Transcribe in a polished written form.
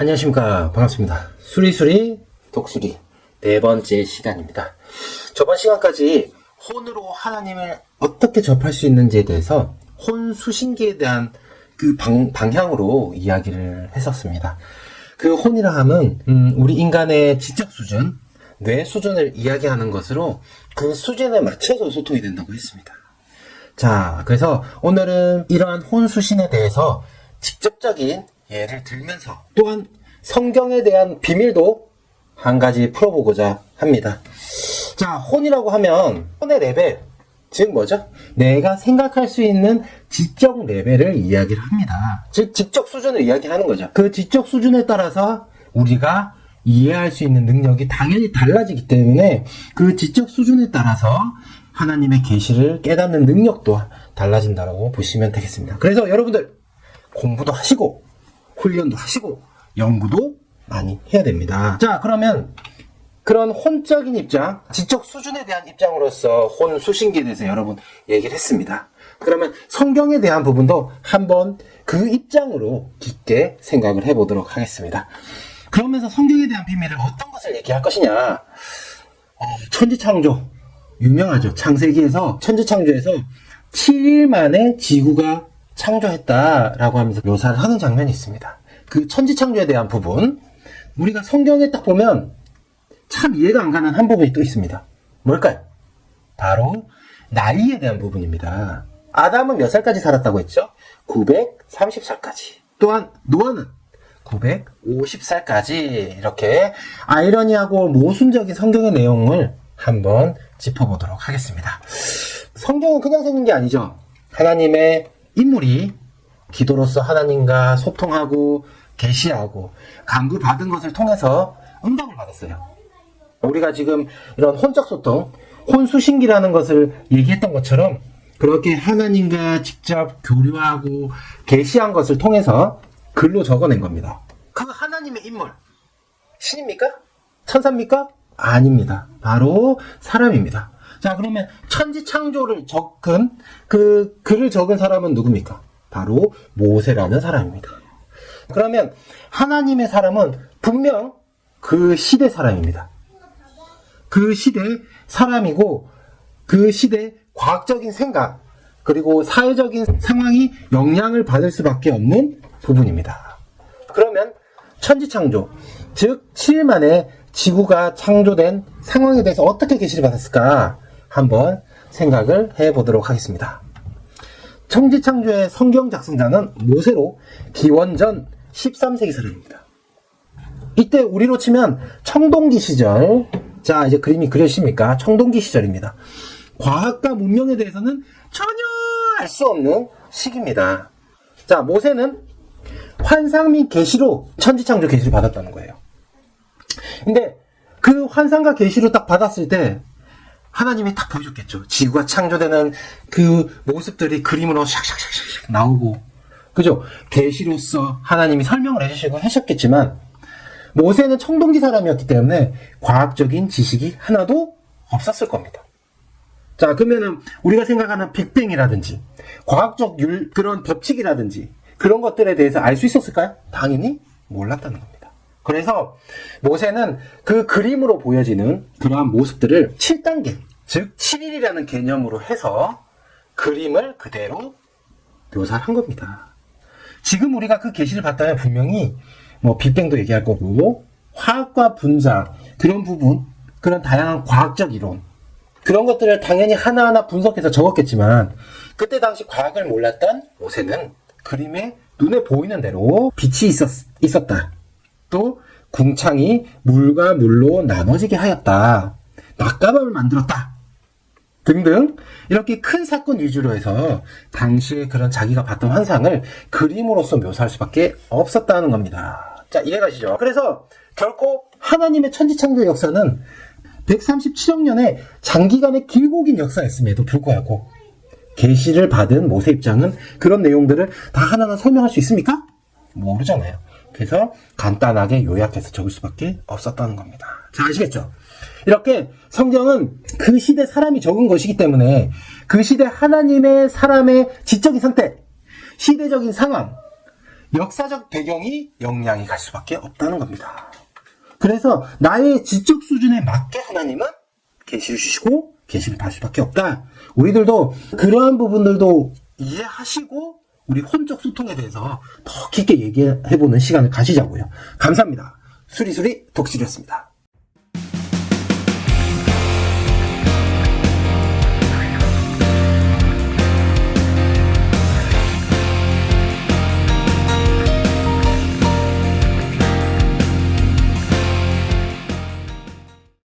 안녕하십니까. 반갑습니다. 수리수리 독수리 네 번째 시간입니다. 저번 시간까지 혼으로 하나님을 어떻게 접할 수 있는지에 대해서 혼 수신기에 대한 그 방향으로 이야기를 했었습니다. 그 혼이라 함은 우리 인간의 지적 수준, 뇌 수준을 이야기하는 것으로 그 수준에 맞춰서 소통이 된다고 했습니다. 자, 그래서 오늘은 이러한 혼 수신에 대해서 직접적인 예를 들면서 또한 성경에 대한 비밀도 한 가지 풀어보고자 합니다. 자, 혼이라고 하면 혼의 레벨, 즉 뭐죠? 내가 생각할 수 있는 지적 레벨을 이야기를 합니다. 즉 지적 수준을 이야기하는 거죠. 그 지적 수준에 따라서 우리가 이해할 수 있는 능력이 당연히 달라지기 때문에 그 지적 수준에 따라서 하나님의 계시를 깨닫는 능력도 달라진다고 보시면 되겠습니다. 그래서 여러분들 공부도 하시고 훈련도 하시고 연구도 많이 해야 됩니다. 자, 그러면 그런 혼적인 입장, 지적 수준에 대한 입장으로서 혼 수신기에 대해서 여러분 얘기를 했습니다. 그러면 성경에 대한 부분도 한번 그 입장으로 깊게 생각을 해보도록 하겠습니다. 그러면서 성경에 대한 비밀을 어떤 것을 얘기할 것이냐. 천지창조 유명하죠. 창세기에서 천지창조에서 7일 만에 지구가 창조했다라고 하면서 묘사를 하는 장면이 있습니다. 그 천지창조에 대한 부분, 우리가 성경에 딱 보면 참 이해가 안 가는 한 부분이 또 있습니다. 뭘까요? 바로 나이에 대한 부분입니다. 아담은 몇 살까지 살았다고 했죠? 930살까지. 또한 노아는 950살까지. 이렇게 아이러니하고 모순적인 성경의 내용을 한번 짚어보도록 하겠습니다. 성경은 그냥 생긴 게 아니죠. 하나님의 인물이 기도로서 하나님과 소통하고 계시하고 간구받은 것을 통해서 응답을 받았어요. 우리가 지금 이런 혼적 소통, 혼수신기라는 것을 얘기했던 것처럼 그렇게 하나님과 직접 교류하고 계시한 것을 통해서 글로 적어낸 겁니다. 그 하나님의 인물, 신입니까? 천사입니까? 아닙니다. 바로 사람입니다. 자, 그러면 천지창조를 적은 그 글을 적은 사람은 누굽니까? 바로 모세라는 사람입니다. 그러면 하나님의 사람은 분명 그 시대 사람입니다. 그 시대 사람이고 그 시대 과학적인 생각 그리고 사회적인 상황이 영향을 받을 수밖에 없는 부분입니다. 그러면 천지창조, 즉 7일 만에 지구가 창조된 상황에 대해서 어떻게 계시를 받았을까 한번 생각을 해보도록 하겠습니다. 천지창조의 성경 작성자는 모세로 기원전 13세기 사람입니다. 이때 우리로 치면 청동기 시절, 자 이제 그림이 그려지십니까? 청동기 시절입니다. 과학과 문명에 대해서는 전혀 알 수 없는 시기입니다. 자, 모세는 환상 및 계시로 천지창조 계시를 받았다는 거예요. 근데 그 환상과 계시로 딱 받았을 때 하나님이 딱 보여줬겠죠. 지구가 창조되는 그 모습들이 그림으로 샥샥샥샥 나오고, 그죠? 계시로서 하나님이 설명을 해주시고 하셨겠지만 모세는 청동기 사람이었기 때문에 과학적인 지식이 하나도 없었을 겁니다. 자, 그러면은 우리가 생각하는 빅뱅이라든지 과학적 그런 법칙이라든지 그런 것들에 대해서 알 수 있었을까요? 당연히 몰랐다는 겁니다. 그래서 모세는 그 그림으로 보여지는 그러한 모습들을 7단계, 즉 7일이라는 개념으로 해서 그림을 그대로 묘사를 한 겁니다. 지금 우리가 그 계시를 봤다면 분명히 뭐 빅뱅도 얘기할 거고 화학과 분자 그런 부분, 그런 다양한 과학적 이론 그런 것들을 당연히 하나하나 분석해서 적었겠지만 그때 당시 과학을 몰랐던 모세는 그림에 눈에 보이는 대로 빛이 있었다. 또 궁창이 물과 물로 나눠지게 하였다. 낙가밤을 만들었다. 등등 이렇게 큰 사건 위주로 해서 당시에 그런 자기가 봤던 환상을 그림으로써 묘사할 수밖에 없었다는 겁니다. 자, 이해가시죠? 그래서 결코 하나님의 천지창조 역사는 137억 년의 장기간의 길고 긴 역사였음에도 불구하고 계시를 받은 모세 입장은 그런 내용들을 다 하나하나 설명할 수 있습니까? 모르잖아요. 그래서 간단하게 요약해서 적을 수밖에 없었다는 겁니다. 자, 아시겠죠? 이렇게 성경은 그 시대 사람이 적은 것이기 때문에 그 시대 하나님의 사람의 지적인 상태, 시대적인 상황, 역사적 배경이 영향이 갈 수밖에 없다는 겁니다. 그래서 나의 지적 수준에 맞게 하나님은 계시를 주시고 계시를 받을 수밖에 없다. 우리들도 그러한 부분들도 이해하시고 우리 혼적 소통에 대해서 더 깊게 얘기해보는 시간을 가지자고요. 감사합니다. 수리수리 독실이었습니다.